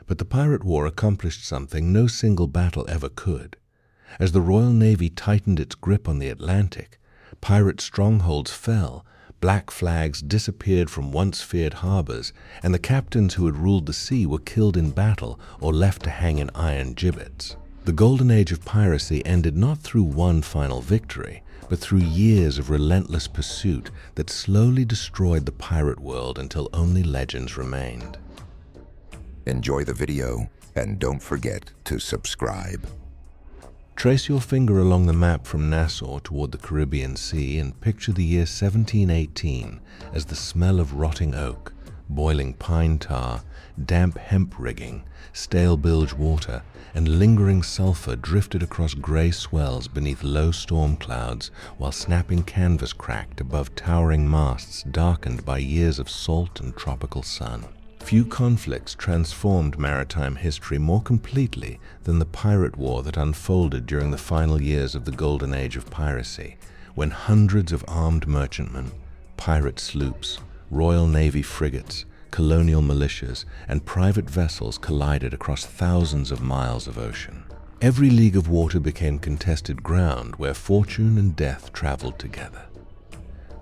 But the Pirate War accomplished something no single battle ever could. As the Royal Navy tightened its grip on the Atlantic, pirate strongholds fell, black flags disappeared from once feared harbors, and the captains who had ruled the sea were killed in battle or left to hang in iron gibbets. The Golden Age of Piracy ended not through one final victory, but through years of relentless pursuit that slowly destroyed the pirate world until only legends remained. Enjoy the video and don't forget to subscribe. Trace your finger along the map from Nassau toward the Caribbean Sea and picture the year 1718 as the smell of rotting oak, boiling pine tar, damp hemp rigging, stale bilge water, and lingering sulfur drifted across gray swells beneath low storm clouds while snapping canvas cracked above towering masts darkened by years of salt and tropical sun. Few conflicts transformed maritime history more completely than the pirate war that unfolded during the final years of the Golden Age of Piracy, when hundreds of armed merchantmen, pirate sloops, Royal Navy frigates, colonial militias, and private vessels collided across thousands of miles of ocean. Every league of water became contested ground where fortune and death traveled together.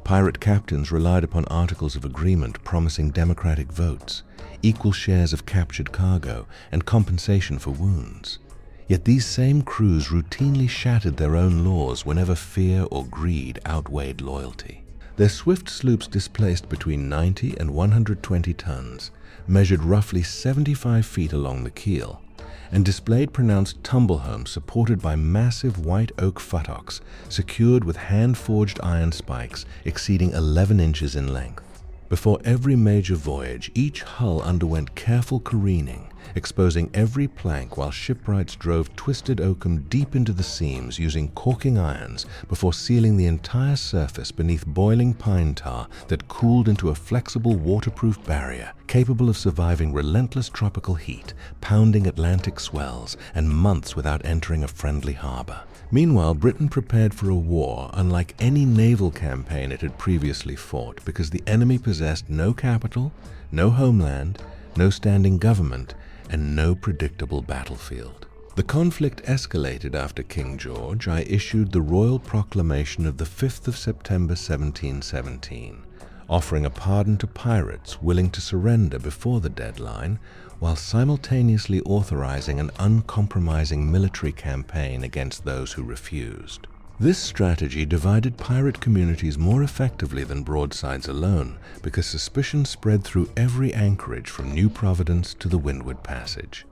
Pirate captains relied upon articles of agreement promising democratic votes, equal shares of captured cargo, and compensation for wounds. Yet these same crews routinely shattered their own laws whenever fear or greed outweighed loyalty. Their swift sloops displaced between 90 and 120 tons, measured roughly 75 feet along the keel, and displayed pronounced tumble-homes supported by massive white oak futtocks secured with hand-forged iron spikes exceeding 11 inches in length. Before every major voyage, each hull underwent careful careening, exposing every plank while shipwrights drove twisted oakum deep into the seams using caulking irons before sealing the entire surface beneath boiling pine tar that cooled into a flexible waterproof barrier capable of surviving relentless tropical heat, pounding Atlantic swells, and months without entering a friendly harbor. Meanwhile, Britain prepared for a war unlike any naval campaign it had previously fought because the enemy possessed no capital, no homeland, no standing government, and no predictable battlefield. The conflict escalated after King George I issued the Royal Proclamation of the 5th of September 1717, offering a pardon to pirates willing to surrender before the deadline, while simultaneously authorizing an uncompromising military campaign against those who refused. This strategy divided pirate communities more effectively than broadsides alone, because suspicion spread through every anchorage from New Providence to the Windward Passage.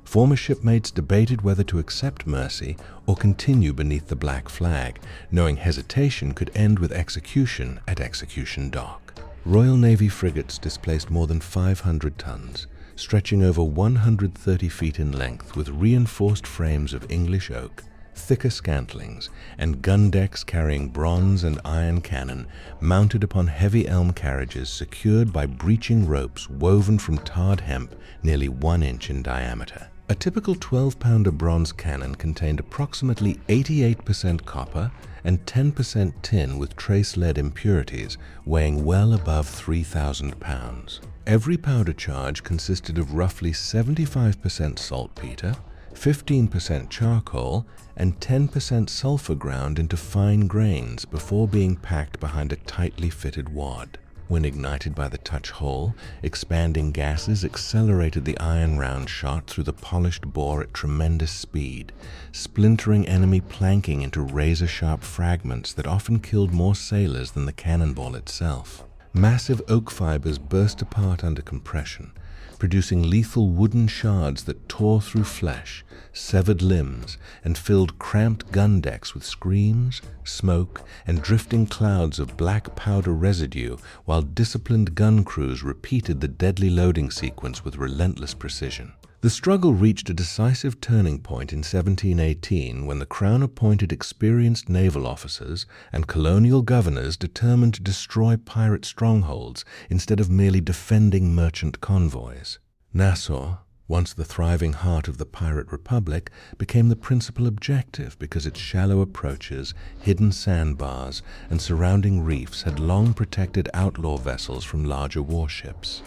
Former shipmates debated whether to accept mercy or continue beneath the black flag, knowing hesitation could end with execution at Execution Dock. Royal Navy frigates displaced more than 500 tons, stretching over 130 feet in length with reinforced frames of English oak, thicker scantlings, and gun decks carrying bronze and iron cannon mounted upon heavy elm carriages secured by breeching ropes woven from tarred hemp nearly 1 inch in diameter. A typical 12-pounder bronze cannon contained approximately 88% copper and 10% tin with trace lead impurities, weighing well above 3,000 pounds. Every powder charge consisted of roughly 75% saltpeter, 15% charcoal, and 10% sulfur ground into fine grains before being packed behind a tightly fitted wad. When ignited by the touch hole, expanding gases accelerated the iron round shot through the polished bore at tremendous speed, splintering enemy planking into razor-sharp fragments that often killed more sailors than the cannonball itself. Massive oak fibers burst apart under compression, producing lethal wooden shards that tore through flesh, severed limbs, and filled cramped gun decks with screams, smoke, and drifting clouds of black powder residue, while disciplined gun crews repeated the deadly loading sequence with relentless precision. The struggle reached a decisive turning point in 1718 when the Crown appointed experienced naval officers and colonial governors determined to destroy pirate strongholds instead of merely defending merchant convoys. Nassau, once the thriving heart of the pirate republic, became the principal objective because its shallow approaches, hidden sandbars, and surrounding reefs had long protected outlaw vessels from larger warships.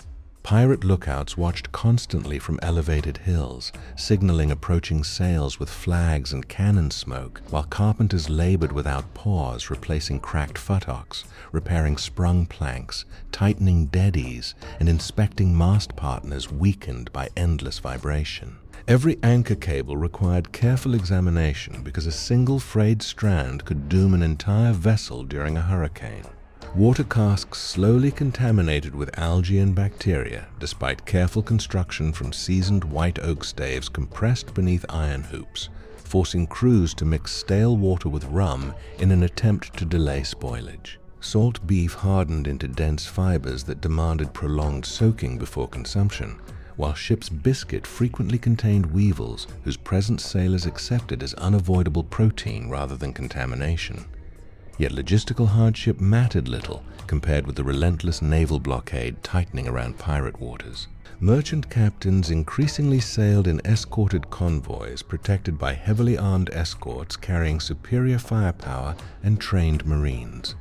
Pirate lookouts watched constantly from elevated hills, signaling approaching sails with flags and cannon smoke, while carpenters labored without pause, replacing cracked futtocks, repairing sprung planks, tightening deadies, and inspecting mast partners weakened by endless vibration. Every anchor cable required careful examination because a single frayed strand could doom an entire vessel during a hurricane. Water casks slowly contaminated with algae and bacteria, despite careful construction from seasoned white oak staves compressed beneath iron hoops, forcing crews to mix stale water with rum in an attempt to delay spoilage. Salt beef hardened into dense fibers that demanded prolonged soaking before consumption, while ship's biscuit frequently contained weevils whose presence sailors accepted as unavoidable protein rather than contamination. Yet logistical hardship mattered little compared with the relentless naval blockade tightening around pirate waters. Merchant captains increasingly sailed in escorted convoys protected by heavily armed escorts carrying superior firepower and trained marines.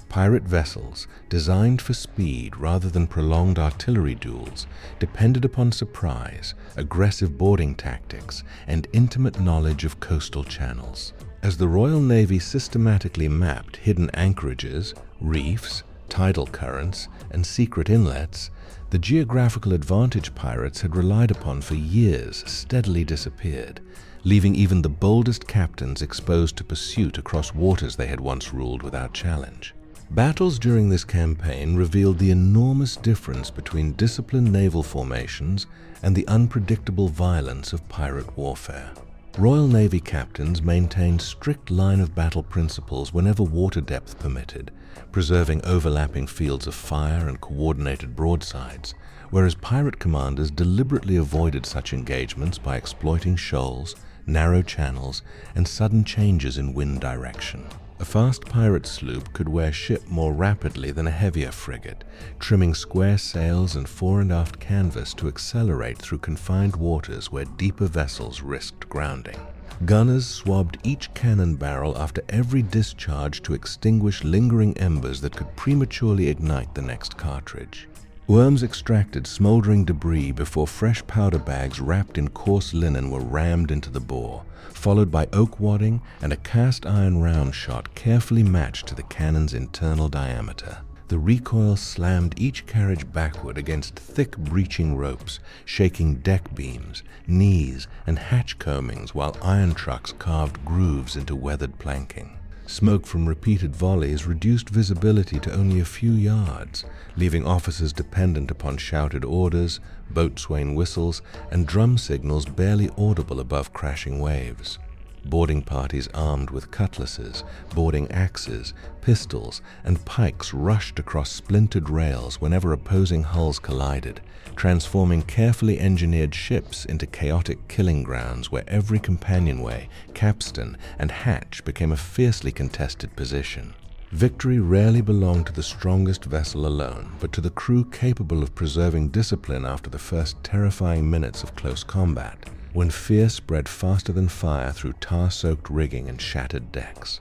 Pirate vessels, designed for speed rather than prolonged artillery duels, depended upon surprise, aggressive boarding tactics, and intimate knowledge of coastal channels. As the Royal Navy systematically mapped hidden anchorages, reefs, tidal currents, and secret inlets, the geographical advantage pirates had relied upon for years steadily disappeared, leaving even the boldest captains exposed to pursuit across waters they had once ruled without challenge. Battles during this campaign revealed the enormous difference between disciplined naval formations and the unpredictable violence of pirate warfare. Royal Navy captains maintained strict line-of-battle principles whenever water depth permitted, preserving overlapping fields of fire and coordinated broadsides, whereas pirate commanders deliberately avoided such engagements by exploiting shoals, narrow channels, and sudden changes in wind direction. A fast pirate sloop could wear ship more rapidly than a heavier frigate, trimming square sails and fore and aft canvas to accelerate through confined waters where deeper vessels risked grounding. Gunners swabbed each cannon barrel after every discharge to extinguish lingering embers that could prematurely ignite the next cartridge. Worms extracted smoldering debris before fresh powder bags wrapped in coarse linen were rammed into the bore, followed by oak wadding and a cast iron round shot carefully matched to the cannon's internal diameter. The recoil slammed each carriage backward against thick breeching ropes, shaking deck beams, knees, and hatch combings while iron trucks carved grooves into weathered planking. Smoke from repeated volleys reduced visibility to only a few yards, leaving officers dependent upon shouted orders, boatswain whistles, and drum signals barely audible above crashing waves. Boarding parties armed with cutlasses, boarding axes, pistols, and pikes rushed across splintered rails whenever opposing hulls collided, transforming carefully engineered ships into chaotic killing grounds where every companionway, capstan, and hatch became a fiercely contested position. Victory rarely belonged to the strongest vessel alone, but to the crew capable of preserving discipline after the first terrifying minutes of close combat, when fear spread faster than fire through tar-soaked rigging and shattered decks.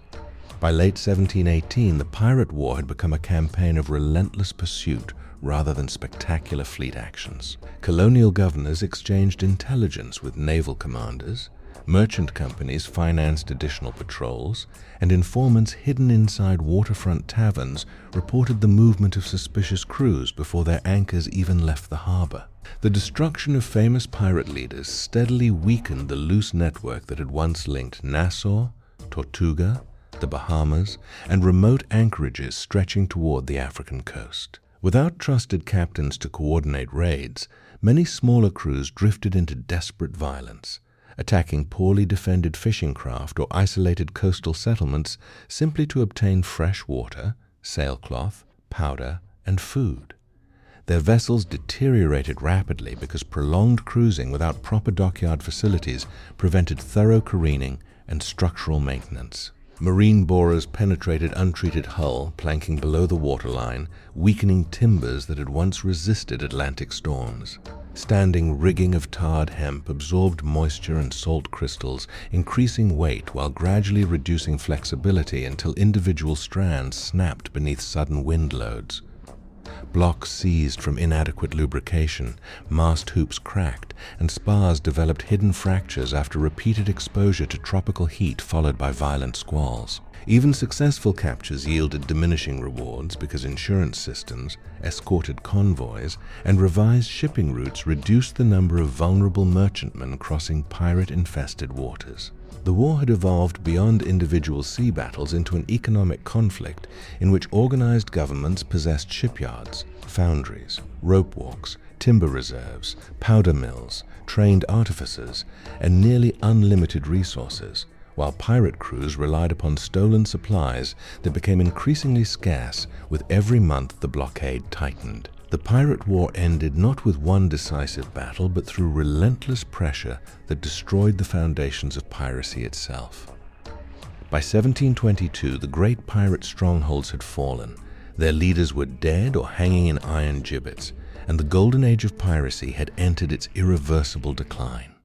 By late 1718, the pirate war had become a campaign of relentless pursuit rather than spectacular fleet actions. Colonial governors exchanged intelligence with naval commanders, merchant companies financed additional patrols, and informants hidden inside waterfront taverns reported the movement of suspicious crews before their anchors even left the harbor. The destruction of famous pirate leaders steadily weakened the loose network that had once linked Nassau, Tortuga, the Bahamas, and remote anchorages stretching toward the African coast. Without trusted captains to coordinate raids, many smaller crews drifted into desperate violence, attacking poorly defended fishing craft or isolated coastal settlements simply to obtain fresh water, sailcloth, powder, and food. Their vessels deteriorated rapidly because prolonged cruising without proper dockyard facilities prevented thorough careening and structural maintenance. Marine borers penetrated untreated hull, planking below the waterline, weakening timbers that had once resisted Atlantic storms. Standing rigging of tarred hemp absorbed moisture and salt crystals, increasing weight while gradually reducing flexibility until individual strands snapped beneath sudden wind loads. blocks seized from inadequate lubrication, mast hoops cracked, and spars developed hidden fractures after repeated exposure to tropical heat followed by violent squalls. Even successful captures yielded diminishing rewards because insurance systems, escorted convoys, and revised shipping routes reduced the number of vulnerable merchantmen crossing pirate-infested waters. The war had evolved beyond individual sea battles into an economic conflict in which organized governments possessed shipyards, foundries, rope walks, timber reserves, powder mills, trained artificers, and nearly unlimited resources, while pirate crews relied upon stolen supplies that became increasingly scarce with every month the blockade tightened. The pirate war ended not with one decisive battle, but through relentless pressure that destroyed the foundations of piracy itself. By 1722, the great pirate strongholds had fallen. Their leaders were dead or hanging in iron gibbets, and the Golden Age of Piracy had entered its irreversible decline.